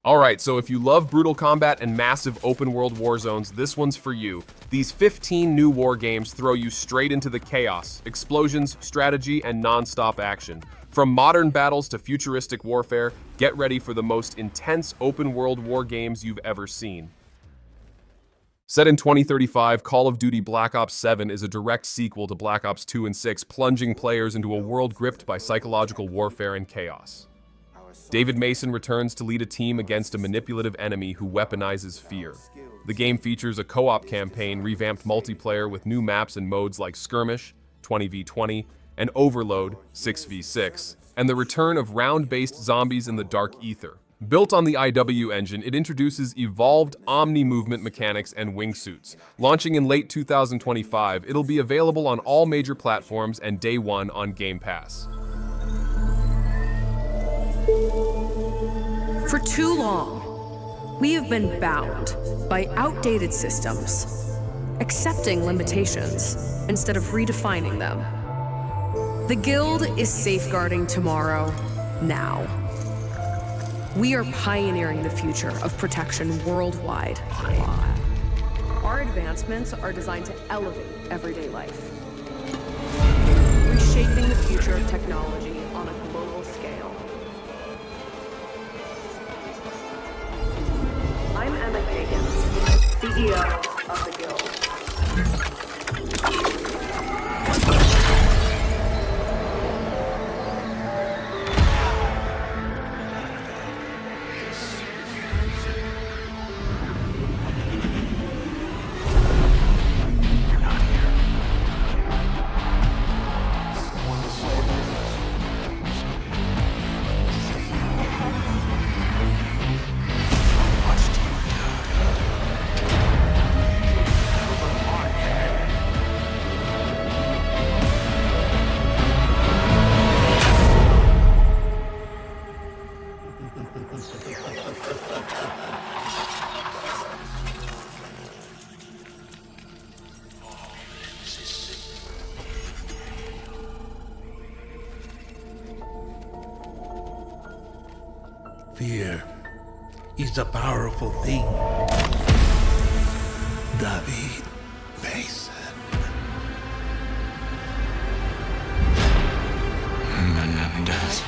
Alright, so if you love brutal combat and massive open-world war zones, this one's for you. These 15 new war games throw you straight into the chaos, explosions, strategy, and non-stop action. From modern battles to futuristic warfare, get ready for the most intense open-world war games you've ever seen. Set in 2035, Call of Duty Black Ops 7 is a direct sequel to Black Ops 2 and 6, plunging players into a world gripped by psychological warfare and chaos. David Mason returns to lead a team against a manipulative enemy who weaponizes fear. The game features a co-op campaign, revamped multiplayer with new maps and modes like Skirmish, 20v20, and Overload, 6v6, and the return of round-based zombies in the Dark Ether. Built on the IW engine, it introduces evolved omni-movement mechanics and wingsuits. Launching in late 2025, it'll be available on all major platforms and day one on Game Pass. For too long, we have been bound by outdated systems, accepting limitations instead of redefining them. The Guild is safeguarding tomorrow, now. We are pioneering the future of protection worldwide. Our advancements are designed to elevate everyday life, reshaping the future of technology on a global scale. I'm Emma Kagan, CEO of the Guild. Fear is a powerful thing. David Mason. Menendez.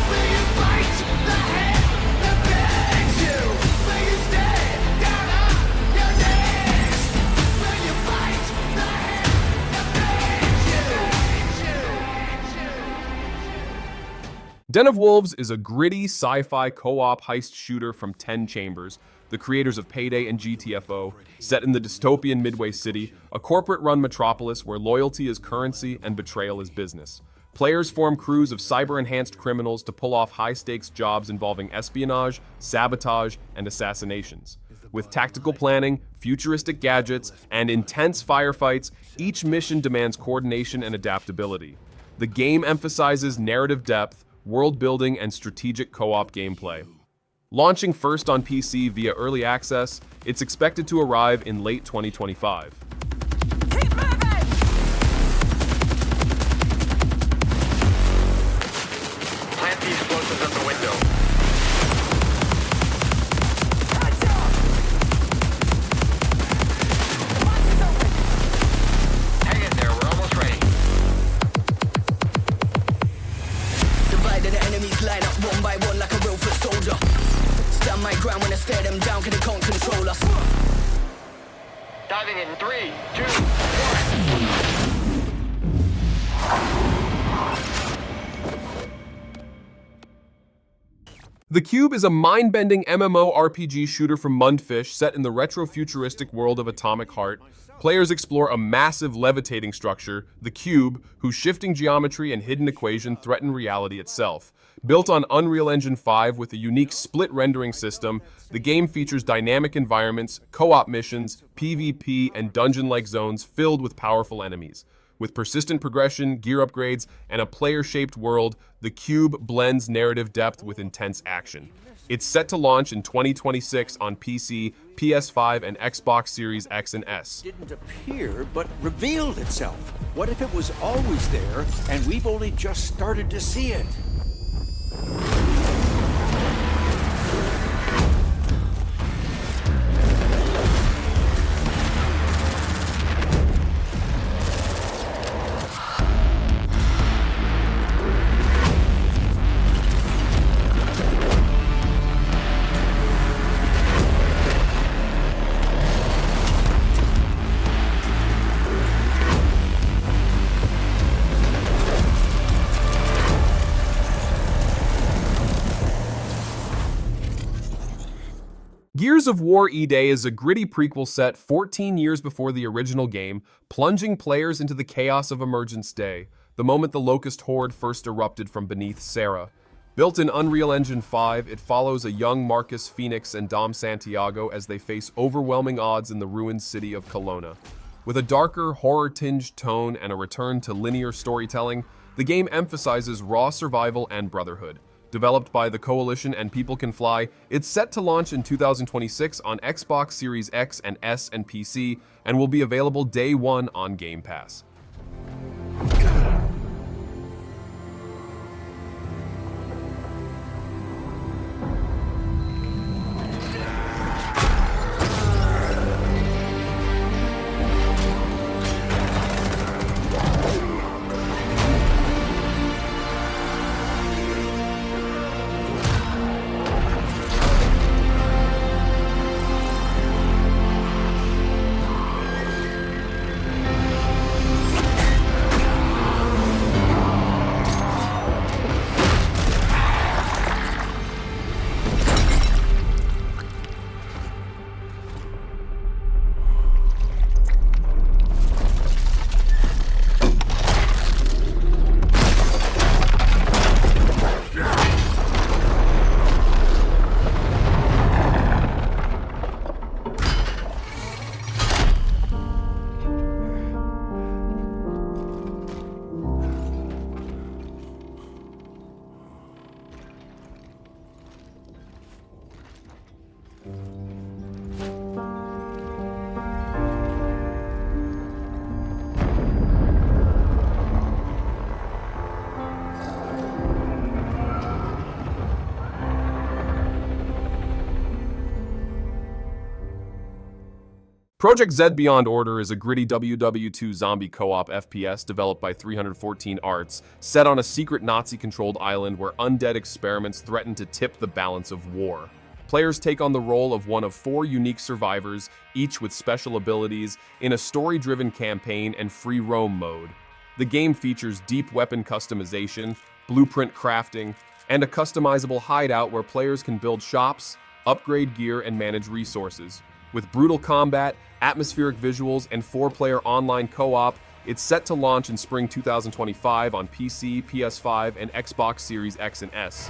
Will you fight the hand that begs you? Will you stay down on your knees? Will you fight the hand that begs you? Den of Wolves is a gritty sci-fi co-op heist shooter from 10 Chambers, the creators of Payday and GTFO, set in the dystopian Midway City, a corporate-run metropolis where loyalty is currency and betrayal is business. Players form crews of cyber-enhanced criminals to pull off high-stakes jobs involving espionage, sabotage, and assassinations. With tactical planning, futuristic gadgets, and intense firefights, each mission demands coordination and adaptability. The game emphasizes narrative depth, world building, and strategic co-op gameplay. Launching first on PC via Early Access, it's expected to arrive in late 2025. Keep moving! Plant the explosives at the window. Hang in there, we're almost ready. Divided the enemies line up one by one like a real foot soldier. Stand my ground when I stare them down, cause they can't control us. Diving in 3, 2, 1. The Cube is a mind-bending MMORPG shooter from Mundfish set in the retro-futuristic world of Atomic Heart. Players explore a massive levitating structure, the Cube, whose shifting geometry and hidden equation threaten reality itself. Built on Unreal Engine 5 with a unique split rendering system, the game features dynamic environments, co-op missions, PvP, and dungeon-like zones filled with powerful enemies. With persistent progression, gear upgrades, and a player-shaped world, the Cube blends narrative depth with intense action. It's set to launch in 2026 on PC, PS5, and Xbox Series X and S. Didn't appear, but revealed itself. What if it was always there, and we've only just started to see it? Gears of War E-Day is a gritty prequel set 14 years before the original game, plunging players into the chaos of Emergence Day, the moment the Locust Horde first erupted from beneath Serra. Built in Unreal Engine 5, it follows a young Marcus Phoenix and Dom Santiago as they face overwhelming odds in the ruined city of Kelowna. With a darker, horror-tinged tone and a return to linear storytelling, the game emphasizes raw survival and brotherhood. Developed by the Coalition and People Can Fly, it's set to launch in 2026 on Xbox Series X and S and PC, and will be available day one on Game Pass. ProjektZ Beyond Order is a gritty WW2 zombie co-op FPS developed by 314 Arts, set on a secret Nazi-controlled island where undead experiments threaten to tip the balance of war. Players take on the role of one of 4 unique survivors, each with special abilities, in a story-driven campaign and free roam mode. The game features deep weapon customization, blueprint crafting, and a customizable hideout where players can build shops, upgrade gear, and manage resources. With brutal combat, atmospheric visuals, and 4-player online co-op, it's set to launch in spring 2025 on PC, PS5, and Xbox Series X and S.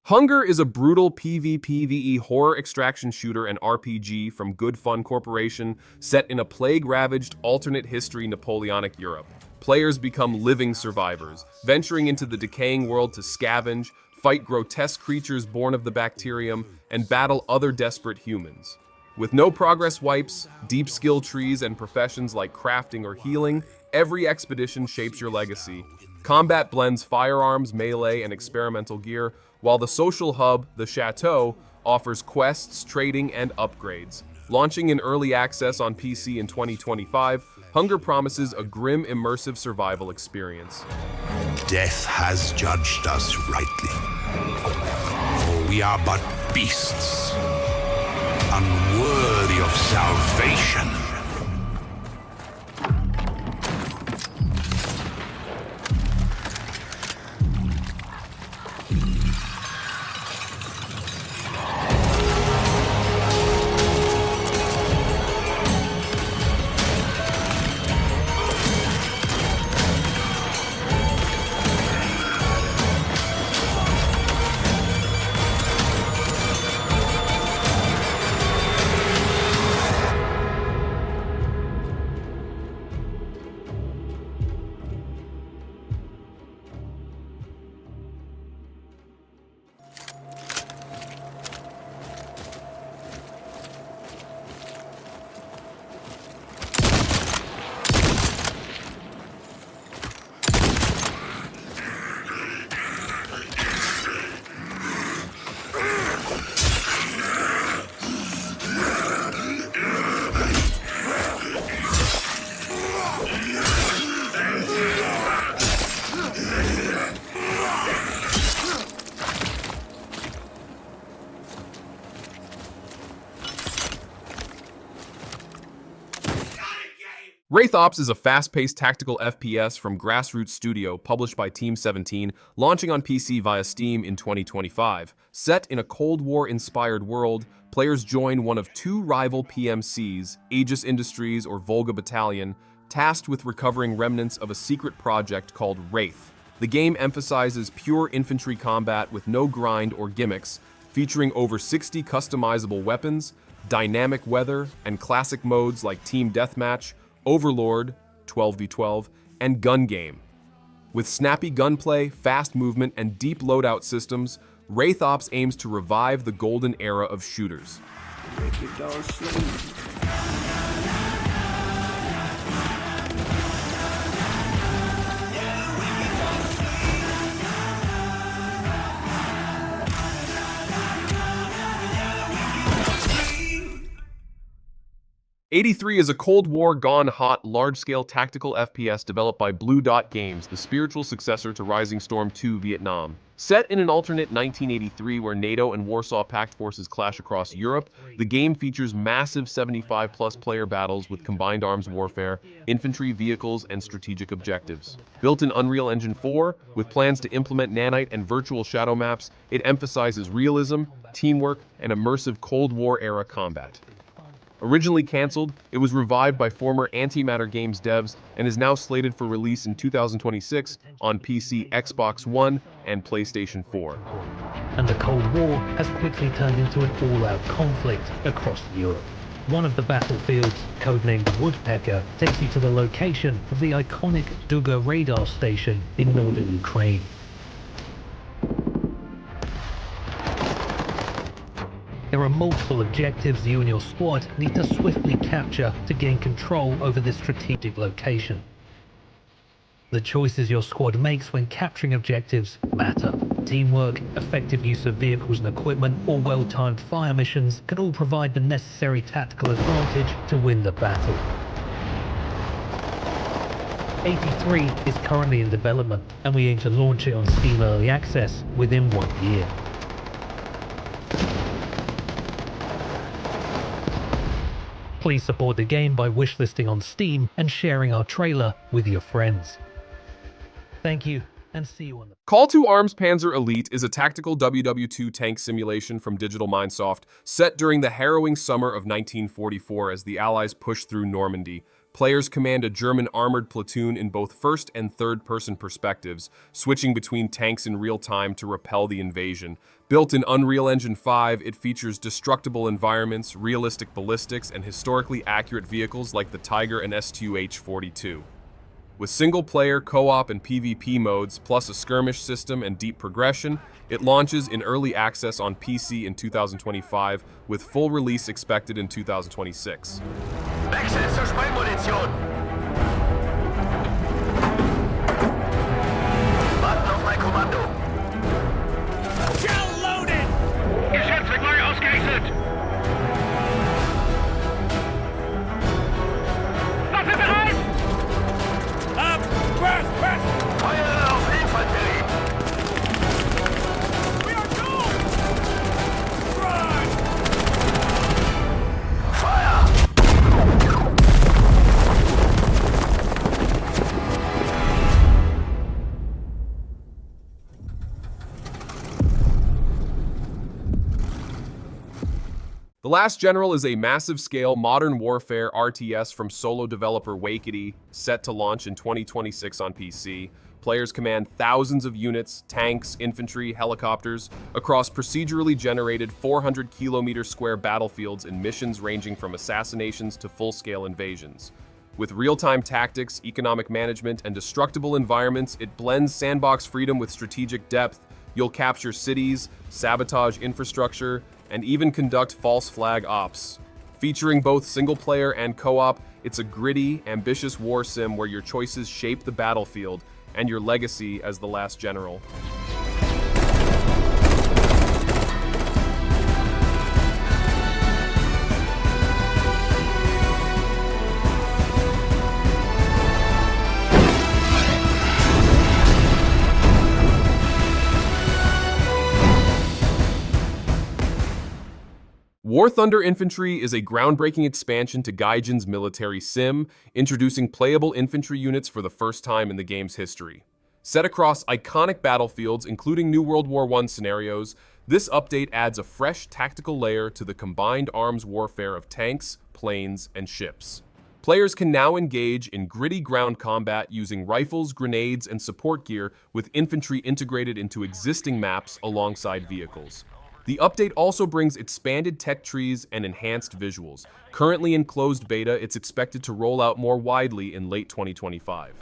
Hunger is a brutal PvPvE horror extraction shooter and RPG from Good Fun Corporation set in a plague-ravaged alternate history Napoleonic Europe. Players become living survivors, venturing into the decaying world to scavenge, fight grotesque creatures born of the bacterium, and battle other desperate humans. With no progress wipes, deep skill trees, and professions like crafting or healing, every expedition shapes your legacy. Combat blends firearms, melee, and experimental gear, while the social hub, the Chateau, offers quests, trading, and upgrades. Launching in early access on PC in 2025, Hunger promises a grim, immersive survival experience. Death has judged us rightly, for we are but beasts, unworthy of salvation. Wraith Ops is a fast-paced tactical FPS from Grassroots Studio, published by Team 17, launching on PC via Steam in 2025. Set in a Cold War-inspired world, players join one of two rival PMCs, Aegis Industries or Volga Battalion, tasked with recovering remnants of a secret project called Wraith. The game emphasizes pure infantry combat with no grind or gimmicks, featuring over 60 customizable weapons, dynamic weather, and classic modes like Team Deathmatch, Overlord, 12v12, and Gun Game. With snappy gunplay, fast movement, and deep loadout systems, Wraith Ops aims to revive the golden era of shooters. Wicked don't sleep. 83 is a Cold War gone hot, large-scale tactical FPS developed by Blue Dot Games, the spiritual successor to Rising Storm 2 Vietnam. Set in an alternate 1983 where NATO and Warsaw Pact forces clash across Europe, the game features massive 75-plus player battles with combined arms warfare, infantry vehicles, and strategic objectives. Built in Unreal Engine 4, with plans to implement nanite and virtual shadow maps, it emphasizes realism, teamwork, and immersive Cold War-era combat. Originally cancelled, it was revived by former Antimatter Games devs and is now slated for release in 2026 on PC, Xbox One, and PlayStation 4. And the Cold War has quickly turned into an all-out conflict across Europe. One of the battlefields, codenamed Woodpecker, takes you to the location of the iconic Duga radar station in northern Ukraine. There are multiple objectives you and your squad need to swiftly capture to gain control over this strategic location. The choices your squad makes when capturing objectives matter. Teamwork, effective use of vehicles and equipment, or well-timed fire missions can all provide the necessary tactical advantage to win the battle. 83 is currently in development, and we aim to launch it on Steam Early Access within 1 year. Please support the game by wishlisting on Steam and sharing our trailer with your friends. Thank you, and see you on the... Call to Arms Panzer Elite is a tactical WW2 tank simulation from Digital Mindsoft, set during the harrowing summer of 1944 as the Allies push through Normandy. Players command a German armored platoon in both first and third-person perspectives, switching between tanks in real time to repel the invasion. Built in Unreal Engine 5, it features destructible environments, realistic ballistics, and historically accurate vehicles like the Tiger and S2H-42. With single-player, co-op, and PvP modes, plus a skirmish system and deep progression, it launches in early access on PC in 2025, with full release expected in 2026. Wechsel zur Sprengmunition! Warten auf mein Kommando! Shell loaded! Geschütze neu ausgerichtet! Waffe bereit! Up! Press! Feuer auf Infanterie! We are gone! Run! Feuer! The Last General is a massive-scale modern warfare RTS from solo developer Wakety, set to launch in 2026 on PC. Players command thousands of units, tanks, infantry, helicopters, across procedurally generated 400-kilometer square battlefields in missions ranging from assassinations to full-scale invasions. With real-time tactics, economic management, and destructible environments, it blends sandbox freedom with strategic depth. You'll capture cities, sabotage infrastructure, and even conduct false flag ops. Featuring both single-player and co-op, it's a gritty, ambitious war sim where your choices shape the battlefield and your legacy as the Last General. War Thunder Infantry is a groundbreaking expansion to Gaijin's military sim, introducing playable infantry units for the first time in the game's history. Set across iconic battlefields, including new World War I scenarios, this update adds a fresh tactical layer to the combined arms warfare of tanks, planes, and ships. Players can now engage in gritty ground combat using rifles, grenades, and support gear with infantry integrated into existing maps alongside vehicles. The update also brings expanded tech trees and enhanced visuals. Currently in closed beta, it's expected to roll out more widely in late 2025.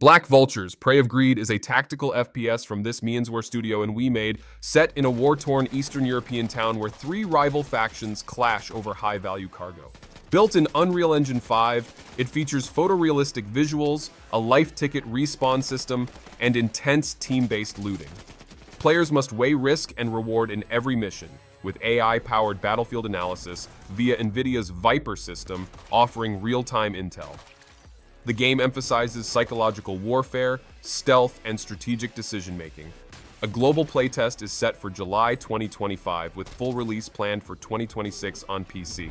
Black Vultures, Prey of Greed is a tactical FPS from this Mianswar studio and We Made, set in a war-torn Eastern European town where three rival factions clash over high-value cargo. Built in Unreal Engine 5, it features photorealistic visuals, a life ticket respawn system, and intense team-based looting. Players must weigh risk and reward in every mission, with AI-powered battlefield analysis via NVIDIA's Viper system offering real-time intel. The game emphasizes psychological warfare, stealth, and strategic decision-making. A global playtest is set for July 2025, with full release planned for 2026 on PC.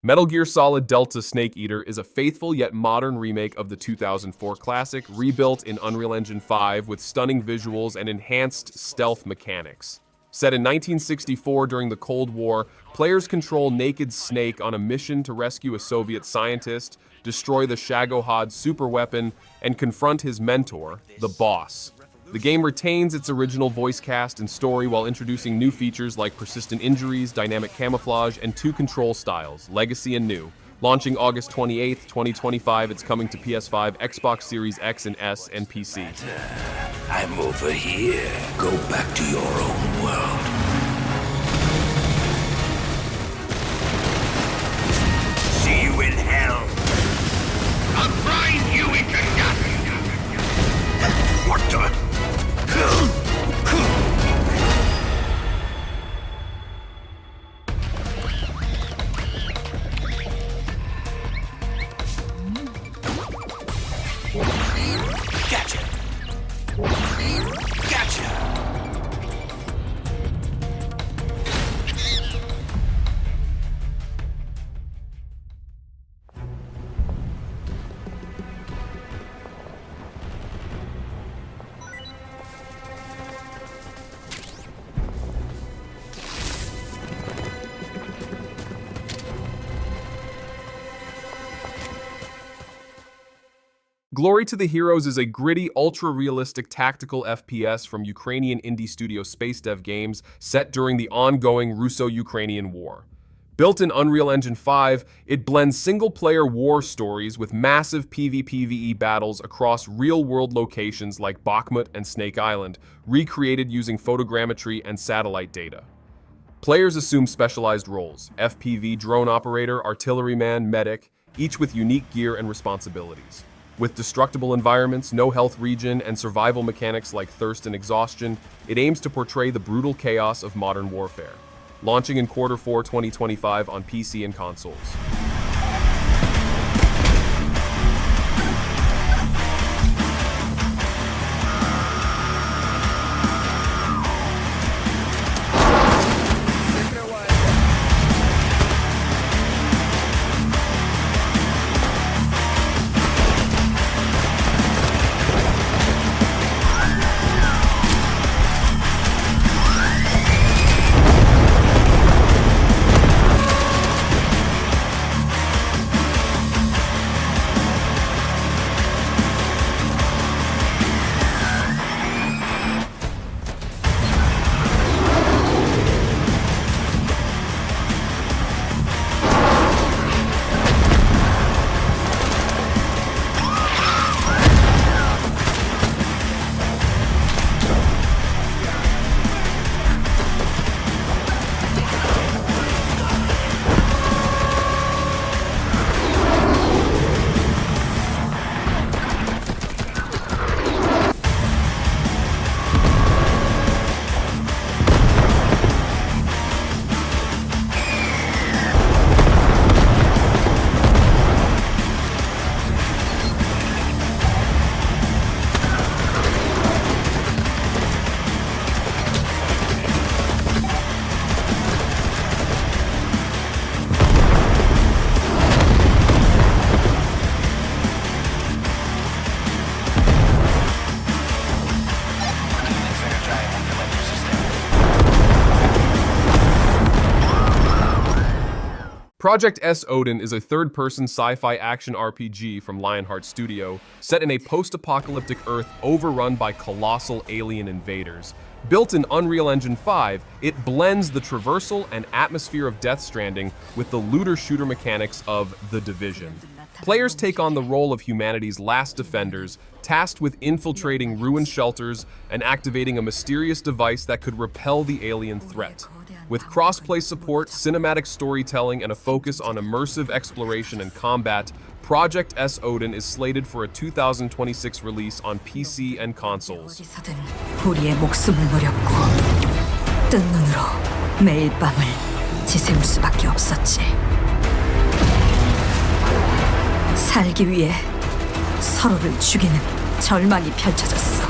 Metal Gear Solid Delta Snake Eater is a faithful yet modern remake of the 2004 classic, rebuilt in Unreal Engine 5 with stunning visuals and enhanced stealth mechanics. Set in 1964 during the Cold War, players control Naked Snake on a mission to rescue a Soviet scientist, destroy the Shagohod superweapon, and confront his mentor, the Boss. The game retains its original voice cast and story while introducing new features like persistent injuries, dynamic camouflage, and two control styles, Legacy and New. Launching August 28, 2025, it's coming to PS5, Xbox Series X and S, and PC. I'm over here. Go back to your own world. See you in hell. I'll grind you into nothing. What the? Gotcha. Gotcha. Glory to the Heroes is a gritty, ultra-realistic tactical FPS from Ukrainian indie studio Space Dev Games set during the ongoing Russo-Ukrainian War. Built in Unreal Engine 5, it blends single-player war stories with massive PvPvE battles across real-world locations like Bakhmut and Snake Island, recreated using photogrammetry and satellite data. Players assume specialized roles: FPV drone operator, artilleryman, medic, each with unique gear and responsibilities. With destructible environments, no health regen, and survival mechanics like thirst and exhaustion, it aims to portray the brutal chaos of modern warfare. Launching in Q4 2025 on PC and consoles. ProjektZ Odin is a third-person sci-fi action RPG from Lionheart Studio, set in a post-apocalyptic Earth overrun by colossal alien invaders. Built in Unreal Engine 5, it blends the traversal and atmosphere of Death Stranding with the looter-shooter mechanics of The Division. Players take on the role of humanity's last defenders, tasked with infiltrating ruined shelters and activating a mysterious device that could repel the alien threat. With cross-play support, cinematic storytelling, and a focus on immersive exploration and combat, ProjektZ Odin is slated for a 2026 release on PC and consoles. 어디서든 우리의 목숨을 노렸고 뜬 눈으로 매일 밤을 지새울 수밖에 없었지. 살기 위해 서로를 죽이는 절망이 펼쳐졌어.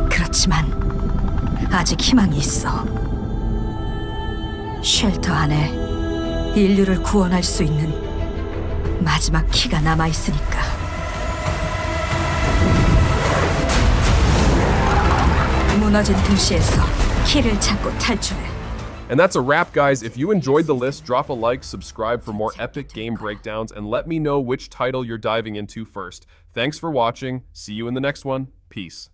그렇지만 아직 희망이 있어. 쉘터 안에 인류를 구원할 수 있는 마지막 키가 남아 있으니까. 무너진 도시에서 키를 찾고 탈출해. And that's a wrap, guys. If you enjoyed the list, drop a like, subscribe for more epic game breakdowns, and let me know which title you're diving into first. Thanks for watching. See you in the next one. Peace.